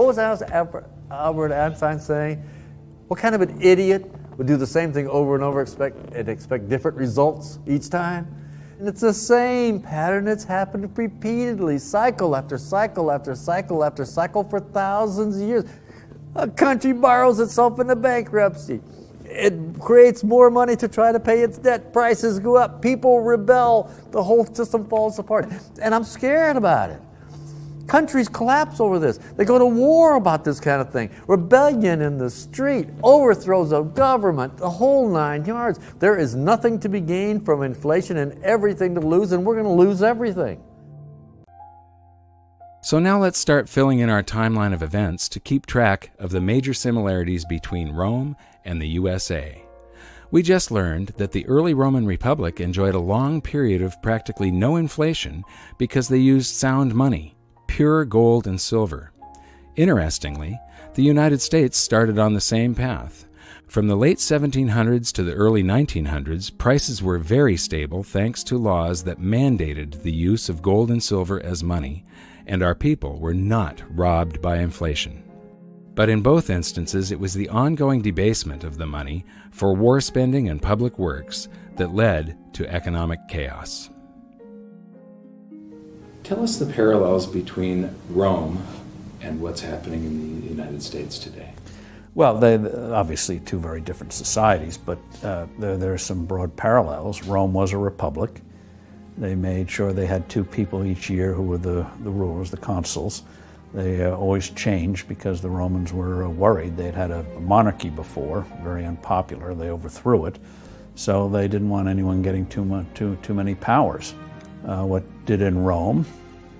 was Albert Einstein saying? What kind of an idiot would do the same thing over and over and expect different results each time? And it's the same pattern that's happened repeatedly, cycle after cycle after cycle after cycle for thousands of years. A country borrows itself into bankruptcy. It creates more money to try to pay its debt. Prices go up. People rebel. The whole system falls apart. And I'm scared about it. Countries collapse over this. They go to war about this kind of thing. Rebellion in the street, overthrows of government, the whole 9 yards. There is nothing to be gained from inflation and everything to lose, and we're going to lose everything. So now let's start filling in our timeline of events to keep track of the major similarities between Rome and the USA. We just learned that the early Roman Republic enjoyed a long period of practically no inflation because they used sound money, pure gold and silver. Interestingly, the United States started on the same path. From the late 1700s to the early 1900s, prices were very stable thanks to laws that mandated the use of gold and silver as money, and our people were not robbed by inflation. But in both instances, it was the ongoing debasement of the money for war spending and public works that led to economic chaos. Tell us the parallels between Rome and what's happening in the United States today. Well, they're obviously two very different societies, but there are some broad parallels. Rome was a republic. They made sure they had 2 people each year who were the rulers, the consuls. They always changed because the Romans were worried. They'd had a monarchy before, very unpopular. They overthrew it, so they didn't want anyone getting too many powers. What did in Rome,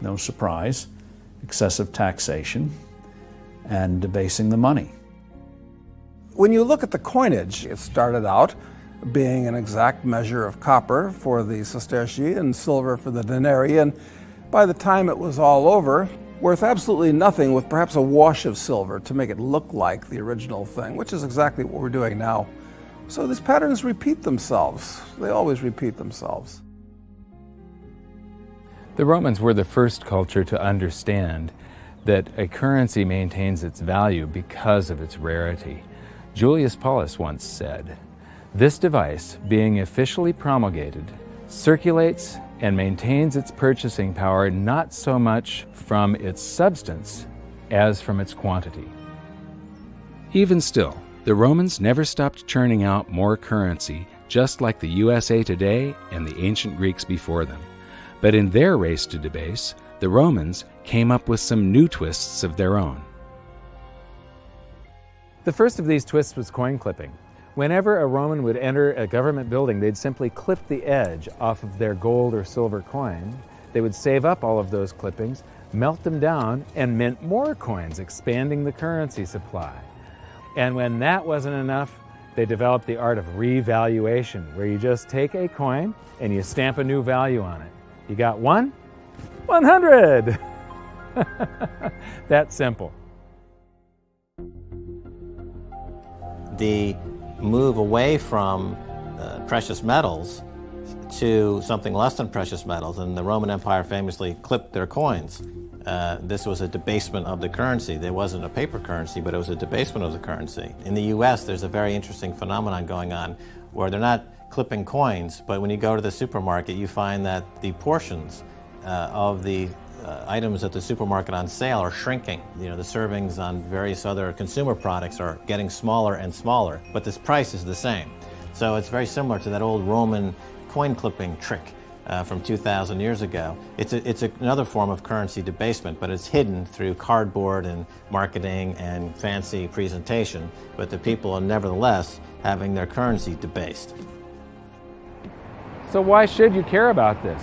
no surprise, excessive taxation and debasing the money. When you look at the coinage, it started out being an exact measure of copper for the sestertii and silver for the denarii, and by the time it was all over, worth absolutely nothing with perhaps a wash of silver to make it look like the original thing, which is exactly what we're doing now. So these patterns repeat themselves. They always repeat themselves. The Romans were the first culture to understand that a currency maintains its value because of its rarity. Julius Paulus once said, "This device, being officially promulgated, circulates and maintains its purchasing power not so much from its substance as from its quantity." Even still, the Romans never stopped churning out more currency, just like the USA today and the ancient Greeks before them. But in their race to debase, the Romans came up with some new twists of their own. The first of these twists was coin clipping. Whenever a Roman would enter a government building, they'd simply clip the edge off of their gold or silver coin. They would save up all of those clippings, melt them down, and mint more coins, expanding the currency supply. And when that wasn't enough, they developed the art of revaluation, where you just take a coin and you stamp a new value on it. You got 1? 100! That simple. The move away from precious metals to something less than precious metals, and the Roman Empire famously clipped their coins. This was a debasement of the currency. There wasn't a paper currency, but it was a debasement of the currency. In the US, there's a very interesting phenomenon going on where they're not clipping coins, but when you go to the supermarket, you find that the portions of the items at the supermarket on sale are shrinking. You know, the servings on various other consumer products are getting smaller and smaller, but this price is the same. So it's very similar to that old Roman coin clipping trick from 2,000 years ago. It's another form of currency debasement, but it's hidden through cardboard and marketing and fancy presentation, but the people are nevertheless having their currency debased. So why should you care about this?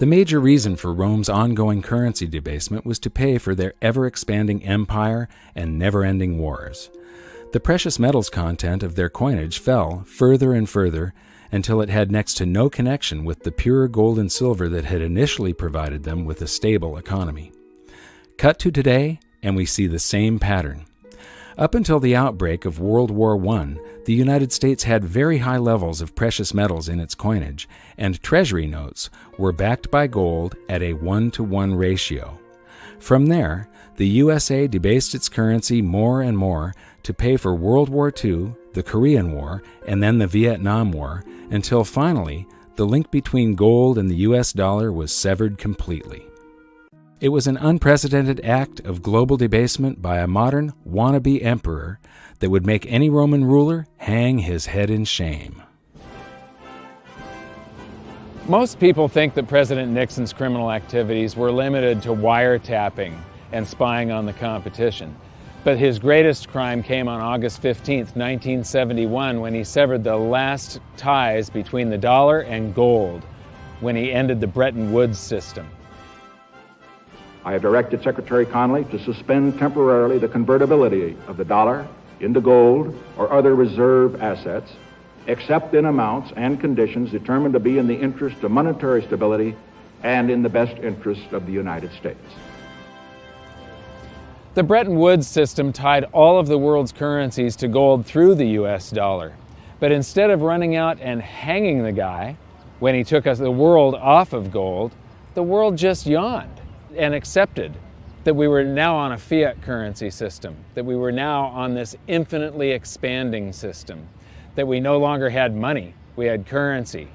The major reason for Rome's ongoing currency debasement was to pay for their ever-expanding empire and never-ending wars. The precious metals content of their coinage fell further and further until it had next to no connection with the pure gold and silver that had initially provided them with a stable economy. Cut to today, and we see the same pattern. Up until the outbreak of World War I, the United States had very high levels of precious metals in its coinage, and treasury notes were backed by gold at a 1-to-1 ratio. From there, the USA debased its currency more and more to pay for World War II, the Korean War, and then the Vietnam War, until finally the link between gold and the US dollar was severed completely. It was an unprecedented act of global debasement by a modern wannabe emperor that would make any Roman ruler hang his head in shame. Most people think that President Nixon's criminal activities were limited to wiretapping and spying on the competition. But his greatest crime came on August 15th, 1971, when he severed the last ties between the dollar and gold, when he ended the Bretton Woods system. I have directed Secretary Connally to suspend temporarily the convertibility of the dollar into gold or other reserve assets, except in amounts and conditions determined to be in the interest of monetary stability and in the best interest of the United States. The Bretton Woods system tied all of the world's currencies to gold through the US dollar. But instead of running out and hanging the guy when he took the world off of gold, the world just yawned and accepted that we were now on a fiat currency system, that we were now on this infinitely expanding system, that we no longer had money, we had currency.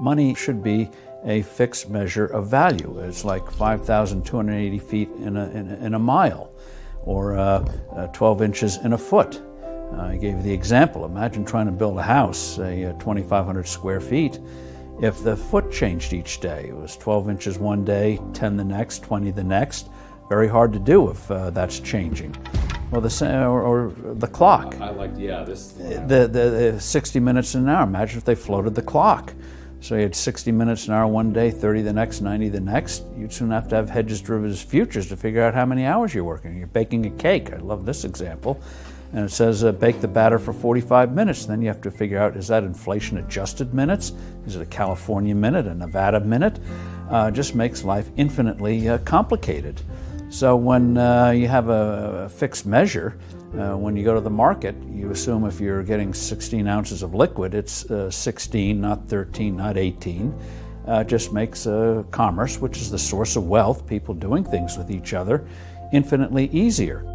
Money should be a fixed measure of value. It's like 5,280 feet in a mile, or 12 inches in a foot. I gave you the example. Imagine trying to build a house, say 2,500 square feet. If the foot changed each day, it was 12 inches one day, 10 the next, 20 the next. Very hard to do if that's changing. Well, the clock. The 60 minutes an hour. Imagine if they floated the clock. So you had 60 minutes an hour one day, 30 the next, 90 the next. You'd soon have to have hedges, derivatives, futures to figure out how many hours you're working. You're baking a cake. I love this example. And it says bake the batter for 45 minutes. Then you have to figure out, is that inflation-adjusted minutes? Is it a California minute, a Nevada minute? Just makes life infinitely complicated. So when you have a fixed measure, when you go to the market, you assume if you're getting 16 ounces of liquid, it's 16, not 13, not 18. Just makes commerce, which is the source of wealth, people doing things with each other, infinitely easier.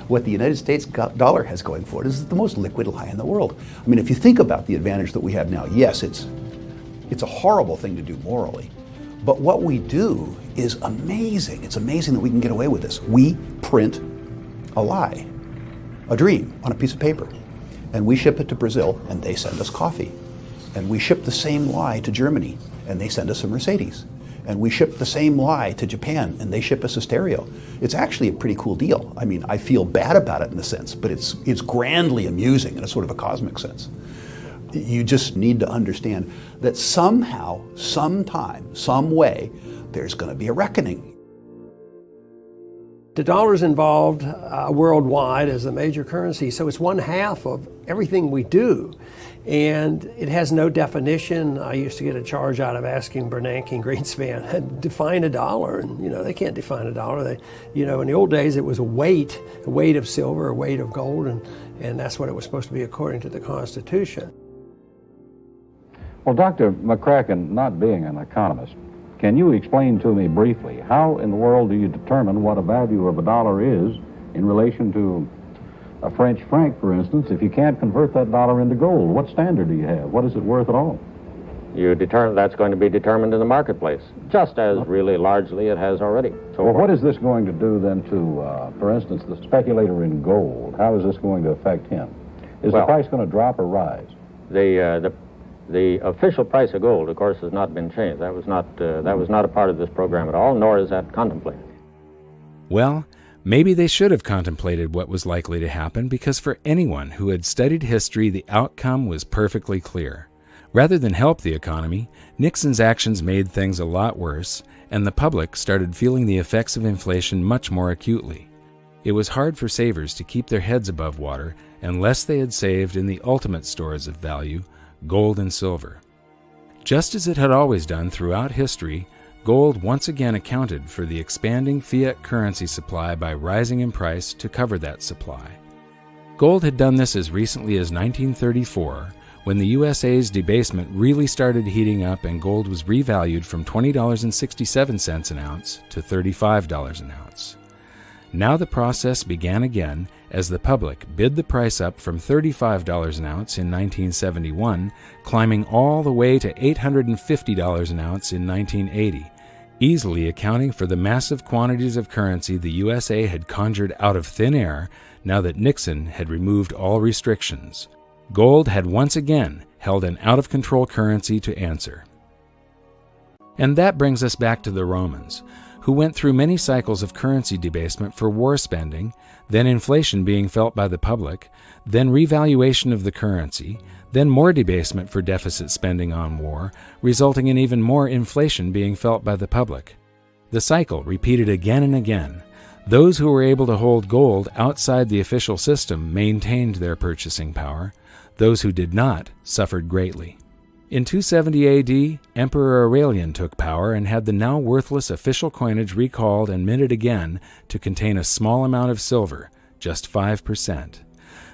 What the United States dollar has going for it is the most liquid lie in the world. I mean, if you think about the advantage that we have now, yes, it's a horrible thing to do morally, but what we do is amazing. It's amazing that we can get away with this. We print a lie, a dream, on a piece of paper, and we ship it to Brazil, and they send us coffee. And we ship the same lie to Germany, and they send us a Mercedes. And we ship the same lie to Japan, and they ship us a stereo. It's actually a pretty cool deal. I mean, I feel bad about it in a sense, but it's grandly amusing in a sort of a cosmic sense. You just need to understand that somehow, sometime, some way, there's going to be a reckoning. The dollar's involved worldwide as a major currency, so it's 1/2 of everything we do. And it has no definition. I used to get a charge out of asking Bernanke and Greenspan, define a dollar, and they can't define a dollar. They, in the old days it was a weight of silver, a weight of gold, and that's what it was supposed to be according to the Constitution. Well, Dr. McCracken, not being an economist, can you explain to me briefly how in the world do you determine what a value of a dollar is in relation to a French franc, for instance, if you can't convert that dollar into gold? What standard do you have? What is it worth at all? That's going to be determined in the marketplace, just as really largely it has already. Well, what is this going to do then to, for instance, the speculator in gold? How is this going to affect him? Is the price going to drop or rise? The official price of gold, of course, has not been changed. That was not a part of this program at all, nor is that contemplated. Well, maybe they should have contemplated what was likely to happen, because for anyone who had studied history, the outcome was perfectly clear. Rather than help the economy, Nixon's actions made things a lot worse, and the public started feeling the effects of inflation much more acutely. It was hard for savers to keep their heads above water unless they had saved in the ultimate stores of value, gold and silver. Just as it had always done throughout history, gold once again accounted for the expanding fiat currency supply by rising in price to cover that supply. Gold had done this as recently as 1934, when the USA's debasement really started heating up and gold was revalued from $20.67 an ounce to $35 an ounce. Now the process began again as the public bid the price up from $35 an ounce in 1971, climbing all the way to $850 an ounce in 1980, easily accounting for the massive quantities of currency the USA had conjured out of thin air now that Nixon had removed all restrictions. Gold had once again held an out-of-control currency to answer. And that brings us back to the Romans, who went through many cycles of currency debasement for war spending, then inflation being felt by the public, then revaluation of the currency, then more debasement for deficit spending on war, resulting in even more inflation being felt by the public. The cycle repeated again and again. Those who were able to hold gold outside the official system maintained their purchasing power. Those who did not suffered greatly. In 270 AD, Emperor Aurelian took power and had the now worthless official coinage recalled and minted again to contain a small amount of silver, just 5%.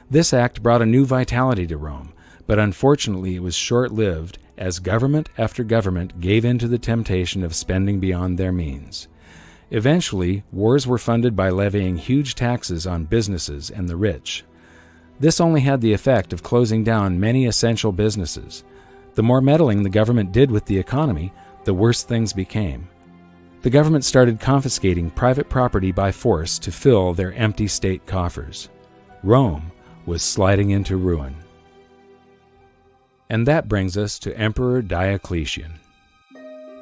This act brought a new vitality to Rome, but unfortunately it was short-lived as government after government gave in to the temptation of spending beyond their means. Eventually, wars were funded by levying huge taxes on businesses and the rich. This only had the effect of closing down many essential businesses. The more meddling the government did with the economy, the worse things became. The government started confiscating private property by force to fill their empty state coffers. Rome was sliding into ruin. And that brings us to Emperor Diocletian.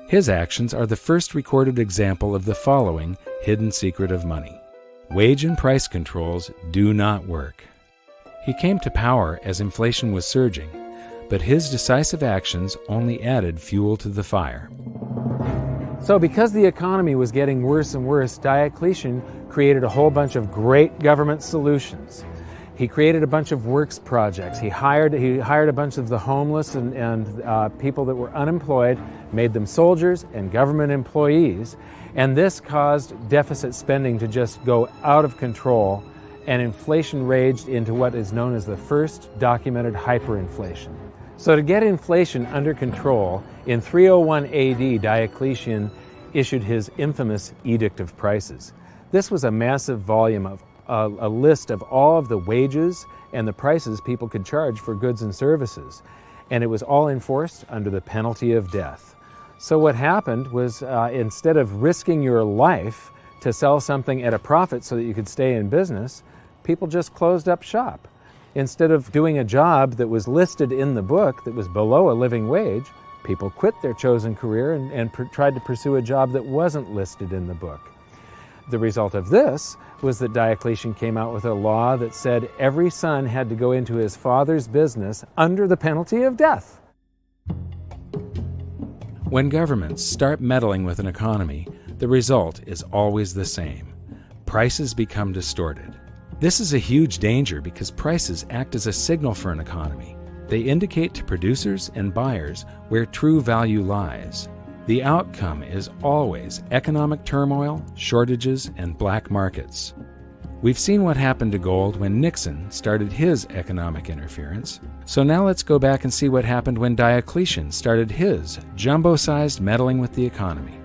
His actions are the first recorded example of the following hidden secret of money. Wage and price controls do not work. He came to power as inflation was surging, but his decisive actions only added fuel to the fire. So because the economy was getting worse and worse, Diocletian created a whole bunch of great government solutions. He created a bunch of works projects. He hired a bunch of the homeless and people that were unemployed, made them soldiers and government employees, and this caused deficit spending to just go out of control, and inflation raged into what is known as the first documented hyperinflation. So to get inflation under control, in 301 AD, Diocletian issued his infamous Edict of Prices. This was a massive volume of a list of all of the wages and the prices people could charge for goods and services, and it was all enforced under the penalty of death. So what happened was instead of risking your life to sell something at a profit so that you could stay in business, people just closed up shop. Instead of doing a job that was listed in the book that was below a living wage, people quit their chosen career and tried to pursue a job that wasn't listed in the book. The result of this was that Diocletian came out with a law that said every son had to go into his father's business under the penalty of death. When governments start meddling with an economy, the result is always the same. Prices become distorted. This is a huge danger because prices act as a signal for an economy. They indicate to producers and buyers where true value lies. The outcome is always economic turmoil, shortages, and black markets. We've seen what happened to gold when Nixon started his economic interference, so now let's go back and see what happened when Diocletian started his jumbo-sized meddling with the economy.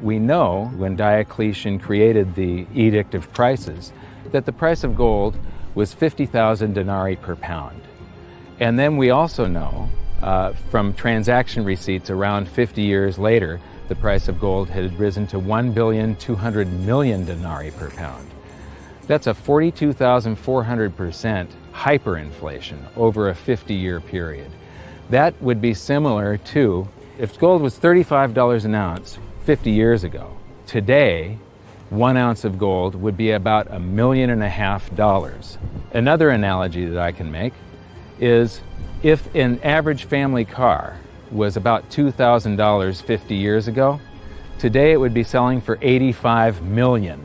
We know when Diocletian created the Edict of Prices that the price of gold was 50,000 denarii per pound. And then we also know from transaction receipts around 50 years later, the price of gold had risen to 1,200,000,000 denarii per pound. That's a 42,400% hyperinflation over a 50-year period. That would be similar to if gold was $35 an ounce 50 years ago. Today, 1 ounce of gold would be about $1.5 million. Another analogy that I can make is if an average family car was about $2,000 50 years ago, today it would be selling for $85 million.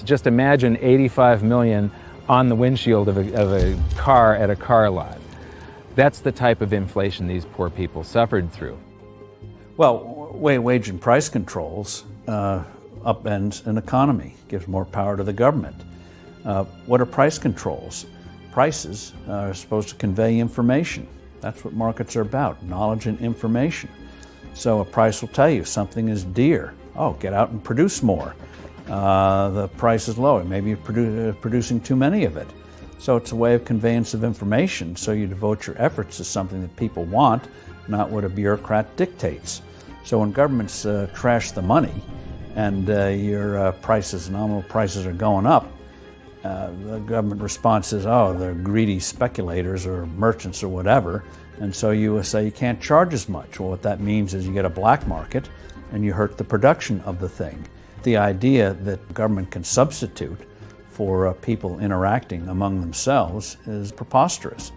Just imagine $85 million on the windshield of a car at a car lot. That's the type of inflation these poor people suffered through. Well, wage and price controls upends an economy, gives more power to the government. What are price controls? prices are supposed to convey information. That's what markets are about, knowledge and information. So a price will tell you something is dear. Oh, get out and produce more. The price is low. Maybe you're producing too many of it. So it's a way of conveyance of information. So you devote your efforts to something that people want, not what a bureaucrat dictates. So when governments trash the money and your prices, nominal prices are going up, the government response is, oh, they're greedy speculators or merchants or whatever, and so you say you can't charge as much. Well, what that means is you get a black market and you hurt the production of the thing. The idea that government can substitute for people interacting among themselves is preposterous.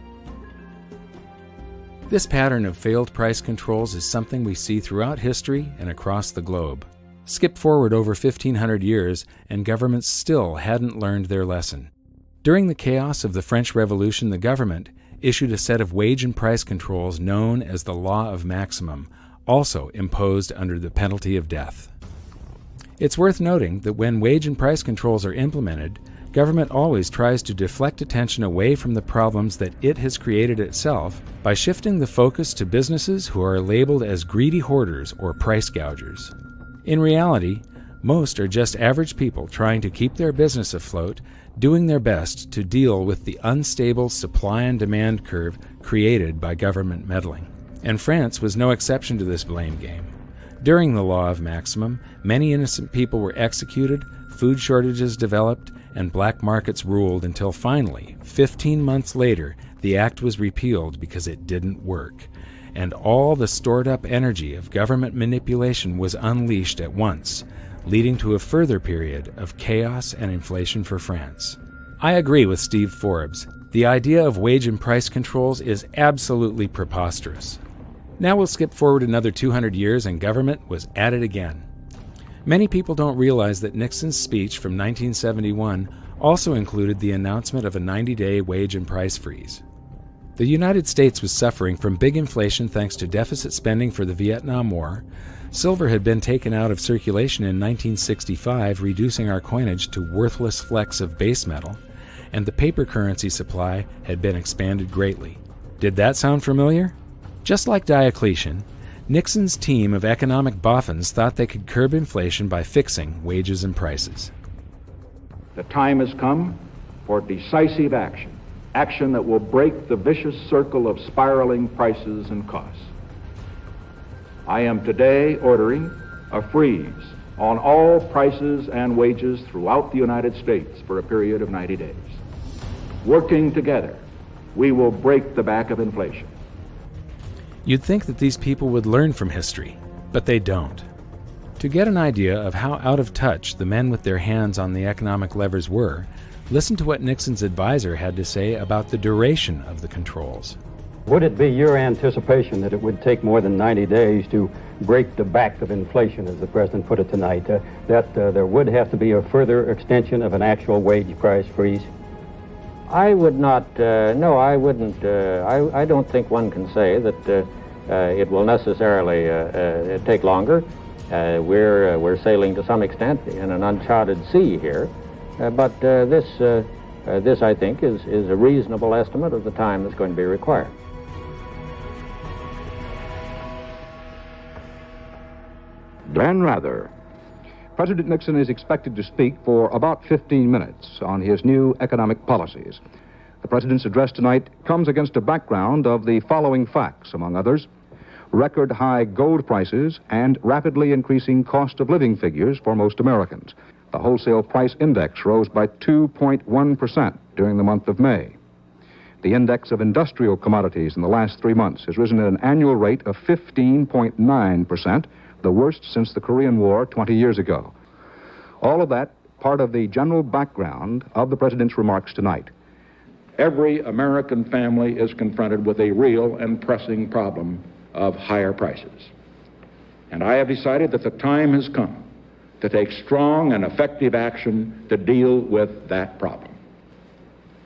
This pattern of failed price controls is something we see throughout history and across the globe. Skip forward over 1,500 years, and governments still hadn't learned their lesson. During the chaos of the French Revolution, the government issued a set of wage and price controls known as the Law of Maximum, also imposed under the penalty of death. It's worth noting that when wage and price controls are implemented, government always tries to deflect attention away from the problems that it has created itself by shifting the focus to businesses who are labeled as greedy hoarders or price gougers. In reality, most are just average people trying to keep their business afloat, doing their best to deal with the unstable supply and demand curve created by government meddling. And France was no exception to this blame game. During the Law of Maximum, many innocent people were executed, food shortages developed, and black markets ruled until finally, 15 months later, the act was repealed because it didn't work. And all the stored-up energy of government manipulation was unleashed at once, leading to a further period of chaos and inflation for France. I agree with Steve Forbes. The idea of wage and price controls is absolutely preposterous. Now we'll skip forward another 200 years and government was at it again. Many people don't realize that Nixon's speech from 1971 also included the announcement of a 90-day wage and price freeze. The United States was suffering from big inflation thanks to deficit spending for the Vietnam War. Silver had been taken out of circulation in 1965, reducing our coinage to worthless flecks of base metal, and the paper currency supply had been expanded greatly. Did that sound familiar? Just like Diocletian, Nixon's team of economic boffins thought they could curb inflation by fixing wages and prices. The time has come for decisive action. Action that will break the vicious circle of spiraling prices and costs. I am today ordering a freeze on all prices and wages throughout the United States for a period of 90 days. Working together, we will break the back of inflation. You'd think that these people would learn from history, but they don't. To get an idea of how out of touch the men with their hands on the economic levers were, listen to what Nixon's advisor had to say about the duration of the controls. Would it be your anticipation that it would take more than 90 days to break the back of inflation, as the President put it tonight, that there would have to be a further extension of an actual wage price freeze? I would not, no, I wouldn't. I don't think one can say that it will necessarily take longer. We're sailing to some extent in an uncharted sea here. But this, I think, is a reasonable estimate of the time that's going to be required. Glenn Rather. President Nixon is expected to speak for about 15 minutes on his new economic policies. The president's address tonight comes against a background of the following facts, among others: record high gold prices and rapidly increasing cost of living figures for most Americans. The wholesale price index rose by 2.1% during the month of May. The index of industrial commodities in the last 3 months has risen at an annual rate of 15.9%, the worst since the Korean War 20 years ago. All of that part of the general background of the president's remarks tonight. Every American family is confronted with a real and pressing problem of higher prices. And I have decided that the time has come to take strong and effective action to deal with that problem.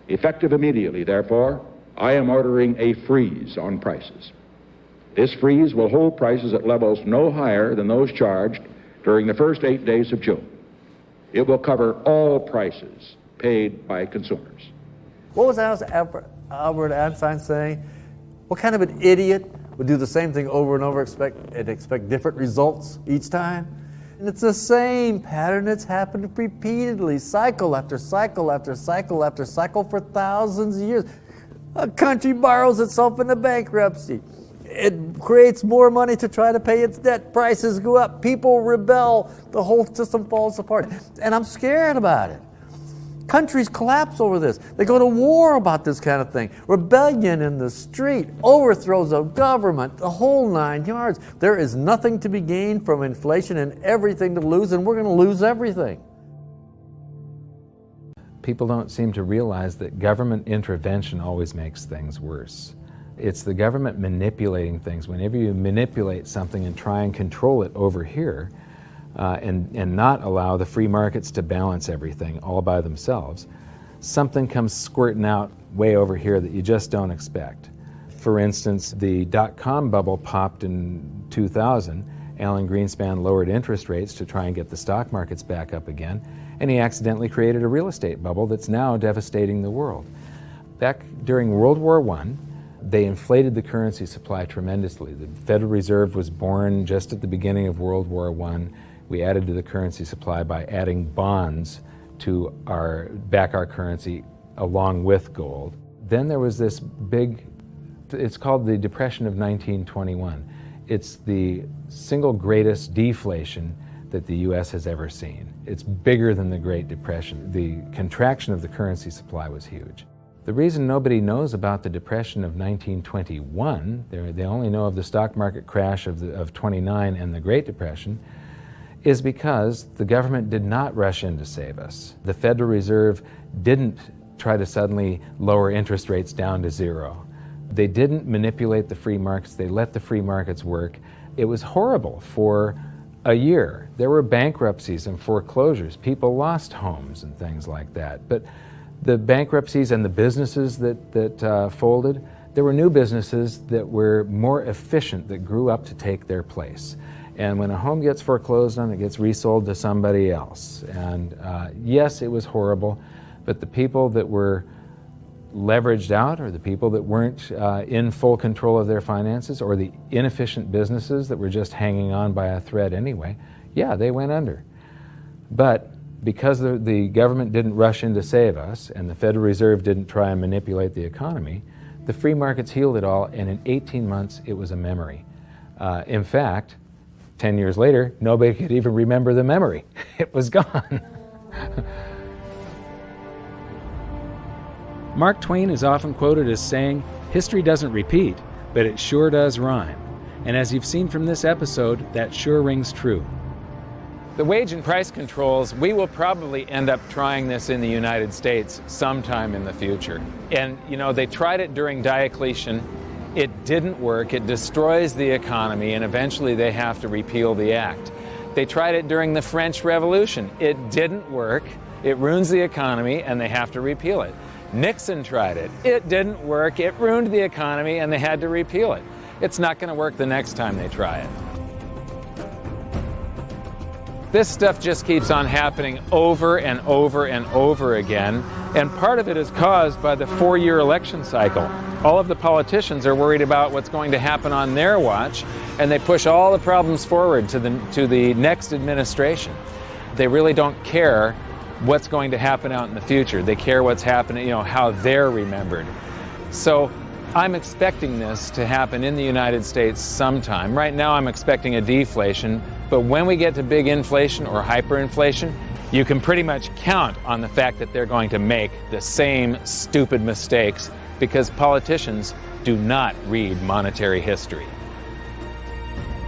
Effective immediately, therefore, I am ordering a freeze on prices. This freeze will hold prices at levels no higher than those charged during the first 8 days of June. It will cover all prices paid by consumers. What was Albert Einstein saying? What kind of an idiot would do the same thing over and over and expect different results each time? And it's the same pattern that's happened repeatedly, cycle after cycle after cycle after cycle for thousands of years. A country borrows itself into bankruptcy. It creates more money to try to pay its debt. Prices go up. People rebel. The whole system falls apart. And I'm scared about it. Countries collapse over this. They go to war about this kind of thing. Rebellion in the street, overthrows of government, the whole 9 yards. There is nothing to be gained from inflation and everything to lose, and we're going to lose everything. People don't seem to realize that government intervention always makes things worse. It's the government manipulating things. Whenever you manipulate something and try and control it over here, and not allow the free markets to balance everything all by themselves, something comes squirting out way over here that you just don't expect. For instance, the dot-com bubble popped in 2000. Alan Greenspan lowered interest rates to try and get the stock markets back up again, and he accidentally created a real estate bubble that's now devastating the world. Back during World War I, they inflated the currency supply tremendously. The Federal Reserve was born just at the beginning of World War I. We added to the currency supply by adding bonds to back our currency along with gold. Then there was this big, it's called the Depression of 1921. It's the single greatest deflation that the U.S. has ever seen. It's bigger than the Great Depression. The contraction of the currency supply was huge. The reason nobody knows about the Depression of 1921, they only know of the stock market crash of 29 and the Great Depression, is because the government did not rush in to save us. The Federal Reserve didn't try to suddenly lower interest rates down to zero. They didn't manipulate the free markets. They let the free markets work. It was horrible for a year. There were bankruptcies and foreclosures. People lost homes and things like that. But the bankruptcies and the businesses that folded, there were new businesses that were more efficient, that grew up to take their place. And when a home gets foreclosed on, it gets resold to somebody else. And yes, it was horrible, but the people that were leveraged out, or the people that weren't in full control of their finances, or the inefficient businesses that were just hanging on by a thread anyway, yeah, they went under. But because the government didn't rush in to save us, and the Federal Reserve didn't try and manipulate the economy, the free markets healed it all, and in 18 months it was a memory. In fact, 10 years later, nobody could even remember the memory. It was gone. Mark Twain is often quoted as saying, "History doesn't repeat, but it sure does rhyme." And as you've seen from this episode, that sure rings true. The wage and price controls, we will probably end up trying this in the United States sometime in the future. And, you know, they tried it during Diocletian. It didn't work. It destroys the economy, and eventually they have to repeal the act. They tried it during the French Revolution. It didn't work. It ruins the economy, and they have to repeal it. Nixon tried it. It didn't work. It ruined the economy, and they had to repeal it. It's not going to work the next time they try it. This stuff just keeps on happening over and over and over again, and part of it is caused by the 4-year election cycle. All of the politicians are worried about what's going to happen on their watch, and they push all the problems forward to the next administration. They really don't care what's going to happen out in the future. They care what's happening, you know, how they're remembered. So I'm expecting this to happen in the United States sometime. Right now I'm expecting a deflation, but when we get to big inflation or hyperinflation, you can pretty much count on the fact that they're going to make the same stupid mistakes, because politicians do not read monetary history.